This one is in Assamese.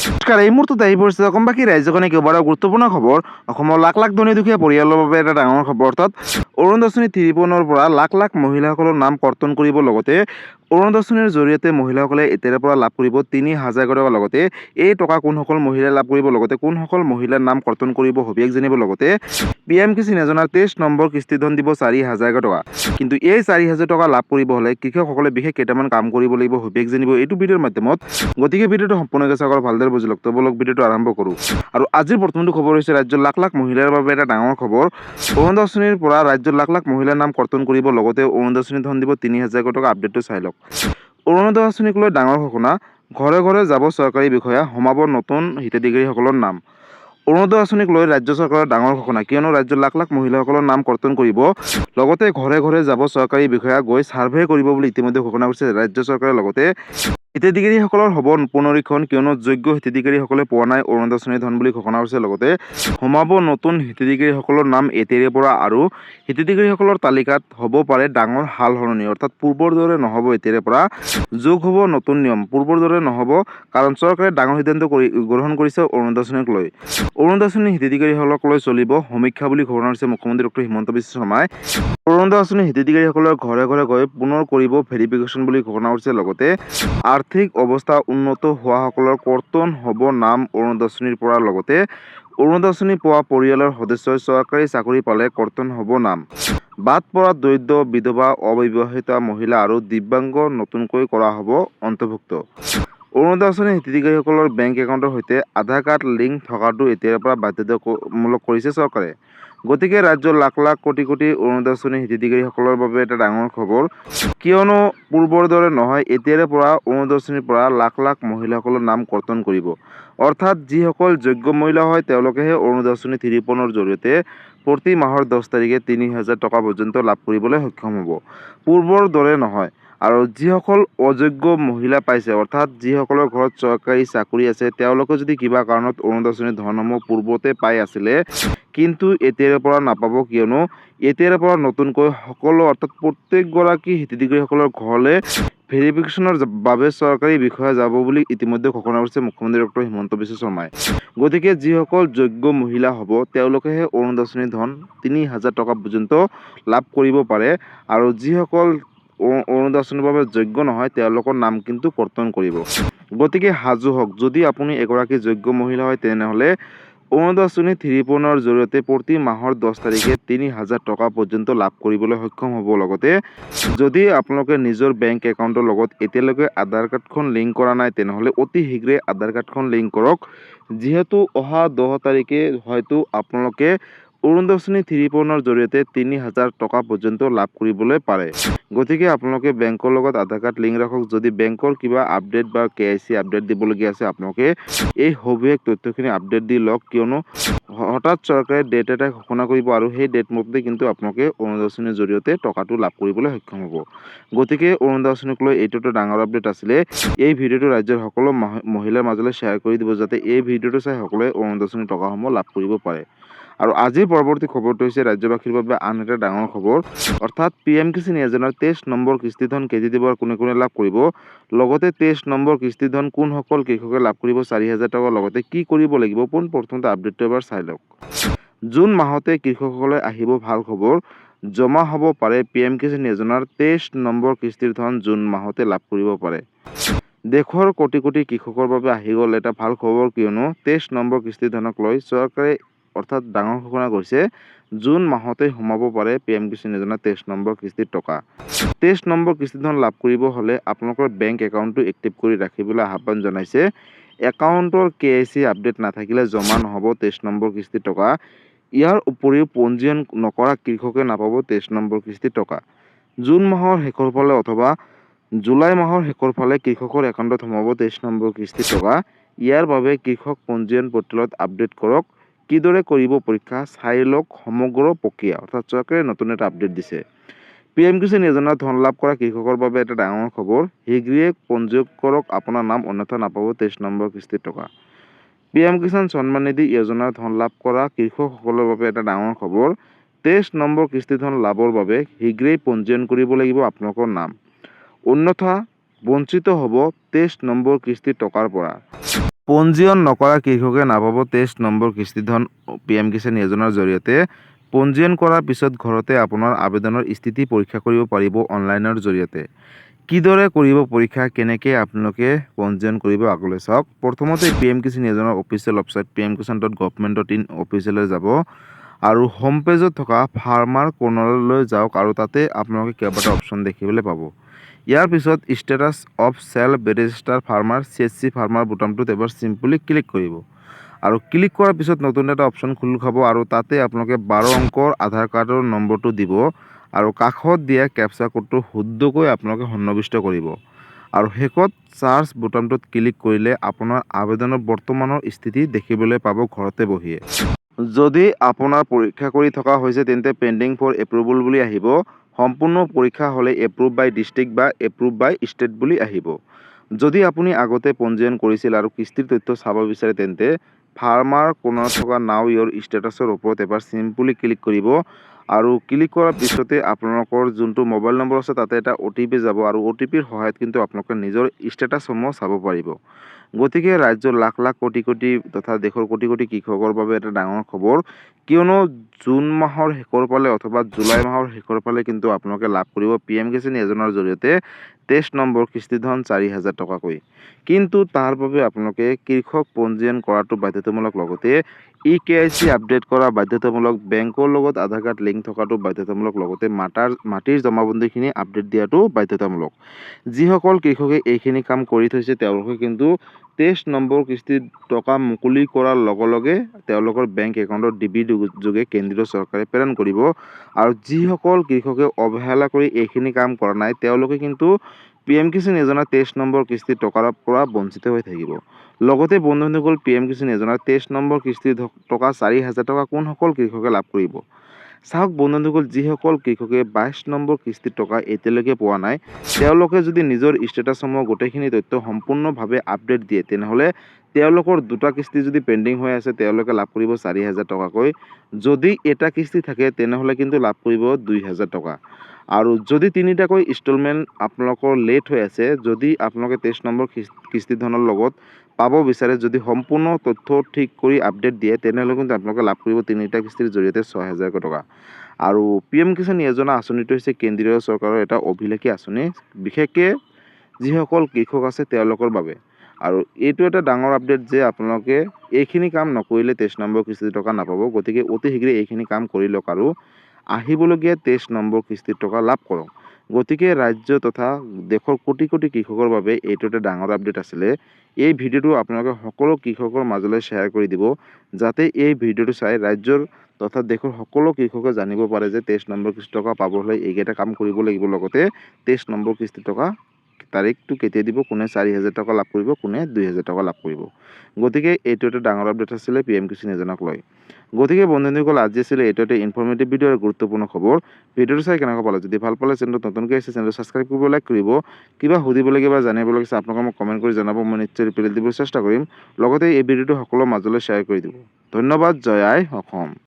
নমস্কাৰ, এই মুহূৰ্তত আহি পৰিছে অসমবাসী ৰাজ্যখনে কেইবাটাও গুৰুত্বপূৰ্ণ খবৰ। অসমৰ লাখ লাখ ধনী দুখীয়া পৰিয়ালৰ বাবে এটা ডাঙৰ খবৰ, অৰ্থাৎ অৰুণোদয় ৩৫ৰ পৰা লাখ লাখ মহিলাসকলৰ নাম কৰ্তন কৰিব। লগতে অৰুণোদয়ৰ জৰিয়তে মহিলাসকলে এতিয়াৰ পৰা লাভ কৰিব ৩,০০০ টকা। লগতে এই টকা কোনসকল মহিলাই লাভ কৰিব, লগতে কোনসকল মহিলাৰ নাম কৰ্তন কৰিব, সবিশেষ জানিব। লগতে PM কিষাণ যোজনাৰ 23 নম্বৰ কিস্তি ধন দিব ৪,০০০ টকা। কিন্তু এই ৪,০০০ টকা লাভ কৰিব হ'লে কৃষকসকলে বিশেষ কেইটামান কাম কৰিব লাগিব, সবিশেষ জানিব এইটো ভিডিঅ'ৰ মাধ্যমত। গতিকে ভিডিঅ'টো সম্পূৰ্ণকৈ চাওক আৰু ভালদৰে বুজি লওক। বলক ভিডিঅ'টো আৰম্ভ কৰোঁ। আৰু আজিৰ প্ৰথমটো খবৰ হৈছে ৰাজ্যৰ লাখ লাখ মহিলাৰ বাবে এটা ডাঙৰ খবৰ। অৰুণোদয়ৰ পৰা ৰাজ্যৰ লাখ লাখ মহিলাৰ নাম কৰ্তন কৰিব, লগতে অৰুণোদয় ধন দিব ৩,০০০ টকা। আপডেটটো চাই লওক। অৰুণোদয় আঁচনিক লৈ ডাঙৰ ঘোষণা, ঘৰে ঘৰে যাব চৰকাৰী বিষয়া, সোমাব নতুন হিতাধিকাৰীসকলৰ নাম। অৰুণোদয় আঁচনিক লৈ ৰাজ্য চৰকাৰৰ ডাঙৰ ঘোষণা, কিয়নো ৰাজ্যৰ লাখ লাখ মহিলাসকলৰ নাম কৰ্তন কৰিব, লগতে ঘৰে ঘৰে যাব চৰকাৰী বিষয়া, গৈ ছাৰ্ভে কৰিব বুলি ইতিমধ্যে ঘোষণা কৰিছে ৰাজ্য চৰকাৰে। লগতে হিতাধিকাৰীসকলৰ হ'ব পুনৰীক্ষণ, কিয়নো যোগ্য হিতাধিকাৰীসকলে পোৱা নাই অৰুণোদয় ধন বুলি ঘোষণা কৰিছে। লগতে সোমাব নতুন হিতাধিকাৰীসকলৰ নাম এতিয়াৰে পৰা, আৰু হিতাধিকাৰীসকলৰ তালিকাত হ'ব পাৰে ডাঙৰ সাল সলনি, অৰ্থাৎ পূৰ্বৰ দৰে নহ'ব। এতিয়াৰে পৰা যোগ হ'ব নতুন নিয়ম, পূৰ্বৰ দৰে নহ'ব, কাৰণ চৰকাৰে ডাঙৰ সিদ্ধান্ত গ্ৰহণ কৰিছে অৰুণোদয়ক লৈ। অৰুণোদয় হিতাধিকাৰীসকলক লৈ চলিব সমীক্ষা বুলি ঘোষণা কৰিছে মুখ্যমন্ত্ৰী ডক্টৰ হিমন্ত বিশ্ব শৰ্মাই। অৰুণোদয় আঁচনিৰ হিতাধিকাৰীসকলৰ ঘৰে ঘৰে গৈ পুনৰ কৰিব ভেৰিফিকেশ্যন বুলি ঘোষণা কৰিছে। লগতে আৰ্থিক অৱস্থা উন্নত হোৱাসকলৰ কৰ্তন হ'ব নাম অৰুণোদয়ৰ পৰা। লগতে অৰুণোদয় পোৱা পৰিয়ালৰ সদস্যই চৰকাৰী চাকৰি পালে কৰ্তন হ'ব নাম। বাদ পৰা দৰিদ্ৰ, বিধৱা, অবিবাহিতা মহিলা আৰু দিব্যাংগ নতুনকৈ কৰা হ'ব অন্তৰ্ভুক্ত। অৰুণোদয় আঁচনিৰ হিতাধিকাৰীসকলৰ বেংক একাউণ্টৰ সৈতে আধাৰ কাৰ্ড লিংক থকাটো এতিয়াৰ পৰা বাধ্যতামূলক কৰিছে চৰকাৰে। গতিকে ৰাজ্যৰ লাখ লাখ কোটি কোটি অৰুণোদয় আঁচনিৰ হিতাধিকাৰীসকলৰ বাবে এটা ডাঙৰ খবৰ, কিয়নো পূৰ্বৰ দৰে নহয়, এতিয়াৰে পৰা অৰুণোদয়ৰ পৰা লাখ লাখ মহিলাসকলৰ নাম কৰ্তন কৰিব। অৰ্থাৎ যিসকল যোগ্য মহিলা হয় তেওঁলোকেহে অৰুণোদয় 53ৰ জৰিয়তে প্ৰতি মাহৰ 10 তাৰিখে ৩,০০০ টকা পৰ্যন্ত লাভ কৰিবলৈ সক্ষম হ'ব, পূৰ্বৰ দৰে নহয়। আৰু যিসকল অযোগ্য মহিলা পাইছে, অৰ্থাৎ যিসকলৰ ঘৰত চৰকাৰী চাকৰি আছে, তেওঁলোকে যদি কিবা কাৰণত অৰুণোদয় ধনসমূহ পূৰ্বতে পাই আছিলে, কিন্তু এতিয়াৰ পৰা নাপাব, কিয়নো এতিয়াৰ পৰা নতুনকৈ সকলো, অৰ্থাৎ প্ৰত্যেকগৰাকী হিতাধিকাৰীসকলৰ ঘৰলৈ ভেৰিফিকেশ্যনৰ বাবে চৰকাৰী বিষয়া যাব বুলি ইতিমধ্যে ঘোষণা কৰিছে মুখ্যমন্ত্ৰী ডক্টৰ হিমন্ত বিশ্ব শৰ্মাই। গতিকে যিসকল যোগ্য মহিলা হ'ব তেওঁলোকেহে অৰুণোদয় ধন ৩,০০০ টকা পৰ্যন্ত লাভ কৰিব পাৰে, আৰু যিসকল অৰুণোদয় আঁচনিৰ বাবে যোগ্য নহয় তেওঁলোকৰ নাম কিন্তু কৰ্তন কৰিব। গতিকে সাজু হওক, যদি আপুনি এগৰাকী যোগ্য মহিলা হয় তেনেহ'লে অৰুণোদয় 3.0ৰ জৰিয়তে প্ৰতি মাহৰ 10 তাৰিখে ৩,০০০ টকা পৰ্যন্ত লাভ কৰিবলৈ সক্ষম হ'ব। লগতে যদি আপোনালোকে নিজৰ বেংক একাউণ্টৰ লগত এতিয়ালৈকে আধাৰ কাৰ্ডখন লিংক কৰা নাই, তেনেহ'লে অতি শীঘ্ৰে আধাৰ কাৰ্ডখন লিংক কৰক, যিহেতু অহা 10 তাৰিখে হয়তো আপোনালোকে অৰুণোদয় 3.0ৰ জৰিয়তে ৩,০০০ টকা পৰ্যন্ত লাভ কৰিবলৈ পাৰে। গতিকে আপোনালোকে বেংকৰ লগত আধাৰ কাৰ্ড লিংক ৰাখক। যদি বেংকৰ কিবা আপডেট বা KYC আপডেট দিবলগীয়া আছে, আপোনালোকে এই সবিশেষ তথ্যখিনি আপডেট দি লওক, কিয়নো হঠাৎ চৰকাৰে ডেট এটা ঘোষণা কৰিব, আৰু সেই ডেট মতে কিন্তু আপোনালোকে অৰুণোদয় আঁচনিৰ জৰিয়তে টকাটো লাভ কৰিবলৈ সক্ষম হ'ব। গতিকে অৰুণোদয় আঁচনিক লৈ এইটো এটা ডাঙৰ আপডেট আছিলে। এই ভিডিঅ'টো ৰাজ্যৰ সকলো মহিলাৰ মাজলৈ শ্বেয়াৰ কৰি দিব, যাতে এই ভিডিঅ'টো চাই সকলোৱে অৰুণোদয় আঁচনিৰ টকাসমূহ লাভ কৰিব পাৰে। আৰু আজিৰ পৰৱৰ্তী খবৰটো হৈছে ৰাজ্যবাসীৰ বাবে আন এটা ডাঙৰ খবৰ, অৰ্থাৎ PM কিষাণ যোজনাৰ 23 নম্বৰ কিস্তি ধন কেতিয়া দিব আৰু কোনে কোনে লাভ কৰিব। লগতে 23 নম্বৰ কিস্তি ধন কোনসকল কৃষকে লাভ কৰিব ৪,০০০ টকা। লগতে কি কৰিব লাগিব, পোনপ্ৰথমতে আপডেটটো এবাৰ চাই লওক। জুন মাহতে কৃষকসকলে আহিব ভাল খবৰ, জমা হ'ব পাৰে PM কিষাণ যোজনাৰ 23 নম্বৰ কিস্তিৰ ধন জুন মাহতে লাভ কৰিব পাৰে। দেশৰ কোটি কোটি কৃষকৰ বাবে আহি গ'ল এটা ভাল খবৰ, কিয়নো 23 নম্বৰ কিস্তি ধনক লৈ চৰকাৰে অৰ্থাৎ ডাঙৰ ঘোষণা কৰিছে। জুন মাহতে সোমাব পাৰে PM কিষাণ যোজনাৰ 23 নম্বৰ কিস্তিৰ টকা। 23 নম্বৰ কিস্তি ধন লাভ কৰিব হ'লে আপোনালোকৰ বেংক একাউণ্টটো এক্টিভ কৰি ৰাখিবলৈ আহ্বান জনাইছে। একাউণ্টৰ KYC আপডেট নাথাকিলে জমা নহ'ব 23 নম্বৰ কিস্তিৰ টকা। ইয়াৰ উপৰিও পঞ্জীয়ন নকৰা কৃষকে নাপাব 23 নম্বৰ কিস্তিৰ টকা। জুন মাহৰ শেষৰ ফালে অথবা জুলাই মাহৰ শেষৰ ফালে কৃষকৰ একাউণ্টত সোমাব 23 নম্বৰ কিস্তিৰ টকা। ইয়াৰ বাবে কৃষক পঞ্জীয়ন পৰ্টেলত আপডেট কৰক। কিদৰে কৰিব পৰীক্ষা চাই লওক সমগ্ৰ প্ৰক্ৰিয়া, অৰ্থাৎ চৰকাৰে নতুন এটা আপডেট দিছে। PM কিষাণ যোজনাৰ ধন লাভ কৰা কৃষকৰ বাবে এটা ডাঙৰ খবৰ, শীঘ্ৰে পঞ্জীয়ন কৰক আপোনাৰ নাম, অন্যথা নাপাব 23 নম্বৰ কিস্তিৰ টকা। PM কিষাণ সন্মান নিধি যোজনাৰ ধন লাভ কৰা কৃষকসকলৰ বাবে এটা ডাঙৰ খবৰ, 23 নম্বৰ কিস্তি ধন লাভৰ বাবে শীঘ্ৰেই পঞ্জীয়ন কৰিব লাগিব আপোনালোকৰ নাম, অন্যথা বঞ্চিত হ'ব 23 নম্বৰ কিস্তিৰ টকাৰ পৰা। পঞ্জীয়ন নকৰা কৃষকে নাপাব 23 নম্বৰ কিস্তি ধন PM কিষাণ যোজনাৰ জৰিয়তে। পঞ্জীয়ন কৰাৰ পিছত ঘৰতে আপোনাৰ আবেদনৰ স্থিতি পৰীক্ষা কৰিব পাৰিব অনলাইনৰ জৰিয়তে। কিদৰে কৰিব পৰীক্ষা, কেনেকৈ আপোনালোকে পঞ্জীয়ন কৰিব আগলৈ চাওক। প্ৰথমতে PM কিষাণ যোজনাৰ অফিচিয়েল ৱেবছাইট pmkisan.gov.in অফিচিয়েললৈ যাব আৰু হোম পেজত থকা ফাৰ্মাৰ কৰ্ণাৰলৈ যাওক আৰু তাতে আপোনালোকে কেইবাটা অপশ্যন দেখিবলৈ পাব। ইয়াৰ পিছত status of self register farmer CSC farmer বুটামটোত এবাৰ চিম্পলি ক্লিক কৰিব আৰু ক্লিক কৰাৰ পিছত নতুন এটা অপশ্যন খোল খাব আৰু তাতে আপোনালোকে 12 অংকৰ আধাৰ কাৰ্ডৰ নম্বৰটো দিব আৰু কাষত দিয়া কেপচা কোডটো শুদ্ধকৈ আপোনালোকে সন্নিৱিষ্ট কৰিব আৰু শেষত চাৰ্চ বুটামটোত ক্লিক কৰিলে আপোনাৰ আবেদনৰ বৰ্তমানৰ স্থিতি দেখিবলৈ পাব ঘৰতে বহিয়ে। যদি আপোনাৰ পৰীক্ষা কৰি থকা হৈছে তেন্তে পেণ্ডিং ফৰ এপ্ৰুভেল বুলি আহিব। সম্পূৰ্ণ পৰীক্ষা হ'লে এপ্ৰুভ বাই ডিষ্ট্ৰিক্ট বা এপ্ৰুভ বাই ষ্টেট বুলি আহিব। যদি আপুনি আগতে পঞ্জীয়ন কৰিছিল আৰু কিস্তিৰ তথ্য চাব বিচাৰে তেন্তে ফাৰ্মাৰ কৰ্ণাৰত থকা নাও ইয়ৰ ষ্টেটাছৰ ওপৰত এবাৰ চিম্পলি ক্লিক কৰিব আৰু ক্লিক কৰাৰ পিছতে আপোনালোকৰ যোনটো মোবাইল নম্বৰ আছে তাতে এটা OTP যাব আৰু OTPৰ সহায়ত কিন্তু আপোনালোকে নিজৰ ষ্টেটাছসমূহ চাব পাৰিব। গতিকে ৰাজ্যৰ লাখ লাখ কোটি কোটি তথা দেশৰ কোটি কোটি কৃষকৰ বাবে এটা ডাঙৰ খবৰ, কিয়নো জুন মাহৰ শেষৰ ফালে অথবা জুলাই মাহৰ শেষৰ ফালে কিন্তু আপোনালোকে লাভ কৰিব PM কিষাণ যোজনাৰ জৰিয়তে 23 নম্বৰ কিস্তি ধন 4,000 টকাকৈ। কিন্তু তাৰ বাবে আপোনালোকে কৃষক পঞ্জীয়ন কৰাটো বাধ্যতামূলক, লগতে EKYC আপডেট কৰা বাধ্যতামূলক, বেংকৰ লগত আধাৰ কাৰ্ড লিংক থকাটো বাধ্যতামূলক, লগতে মাটিৰ জমাবন্দীখিনি আপডেট দিয়াটো বাধ্যতামূলক। যিসকল কৃষকে এইখিনি কাম কৰি থৈছে তেওঁলোকে কিন্তু 23 নম্বৰ কিস্তিৰ টকা মুকলি কৰাৰ লগে লগে তেওঁলোকৰ বেংক একাউণ্টত DB যোগে কেন্দ্ৰীয় চৰকাৰে প্ৰেৰণ কৰিব আৰু যিসকল কৃষকে অৱহেলা কৰি এইখিনি কাম কৰা নাই তেওঁলোকে কিন্তু PM কিষাণ যোজনাৰ 23 নম্বৰ কিস্তিৰ টকাৰ পৰা বঞ্চিত হৈ থাকিব। লগতে বন্ধুসকল, PM কিষাণ যোজনাৰ 23 নম্বৰ কিস্তিৰ টকা 4,000 টকা কোনসকল কৃষকে লাভ কৰিব। চাওক বন্ধুসকল, যিসকল কৃষকে 22 নম্বৰ কিস্তিৰ টকা এতিয়ালৈকে পোৱা নাই তেওঁলোকে যদি নিজৰ ষ্টেটাছসমূহ গোটেইখিনি তথ্য সম্পূৰ্ণভাৱে আপডেট দিয়ে তেনেহ'লে তেওঁলোকৰ দুটা কিস্তি যদি পেণ্ডিং হৈ আছে তেওঁলোকে লাভ কৰিব 4,000 টকাকৈ। যদি এটা কিস্তি থাকে তেনেহ'লে কিন্তু লাভ কৰিব 2,000 টকা আৰু যদি তিনিটাকৈ ইনষ্টলমেণ্ট আপোনালোকৰ লেট হৈ আছে, যদি আপোনালোকে 23 নম্বৰ কিস্তি ধনৰ লগত পাব বিচাৰে, যদি সম্পূৰ্ণ তথ্য ঠিক কৰি আপডেট দিয়ে তেনেহ'লে কিন্তু আপোনালোকে লাভ কৰিব তিনিটা কিস্তিৰ জৰিয়তে 6,000 টকা। আৰু PM কিষাণ যোজনা আঁচনিটো হৈছে কেন্দ্ৰীয় চৰকাৰৰ এটা অভিলেখী আঁচনি, বিশেষকৈ যিসকল কৃষক আছে তেওঁলোকৰ বাবে। আৰু এইটো এটা ডাঙৰ আপডেট যে আপোনালোকে এইখিনি কাম নকৰিলে 23 নম্বৰ কিস্তিৰ টকা নাপাব। গতিকে অতি শীঘ্ৰে এইখিনি কাম কৰি লওক আৰু আহিবলগীয়া 23 নম্বৰ কিস্তিৰ টকা লাভ কৰক। গতিকে ৰাজ্য তথা দেশৰ কোটি কোটি কৃষকৰ বাবে এইটো এটা ডাঙৰ আপডেট আছিলে। এই ভিডিঅ'টো আপোনালোকে সকলো কৃষকৰ মাজলৈ শ্বেয়াৰ কৰি দিব যাতে এই ভিডিঅ'টো চাই ৰাজ্যৰ তথা দেশৰ সকলো কৃষকে জানিব পাৰে যে 23 নম্বৰ কিস্তি টকা পাবলৈ এইকেইটা কাম কৰিব লাগিব। লগতে 23 নম্বৰ কিস্তি টকা তাৰিখটো কেতিয়া দিব, কোনে 4,000 টকা লাভ কৰিব, কোনে 2,000 টকা লাভ কৰিব। গতিকে এইটো এটা ডাঙৰ আপডেট আছিলে PM কিষাণ যোজনাক লৈ। গতিকে বন্ধুসকল, আজি আছিলে এইটো এটা ইনফৰ্মেটিভ ভিডিঅ' আৰু গুৰুত্বপূৰ্ণ খবৰ। ভিডিঅ'টো চাই কেনেকুৱা পালে, যদি ভাল পালে চেনেলটো নতুনকৈ আহিছে চেনেলটো ছাবস্ক্ৰাইব কৰিব, লাইক কৰিব। কিবা সুধিবলগীয়া বা জানিবলগীয়া আছে আপোনালোকে মোক কমেণ্ট কৰি জনাব, মই নিশ্চয় ৰিপ্লাই দিবলৈ চেষ্টা কৰিম। লগতে এই ভিডিঅ'টো সকলোৰে মাজলৈ শ্বেয়াৰ কৰি দিব। ধন্যবাদ। জয় আই অসম।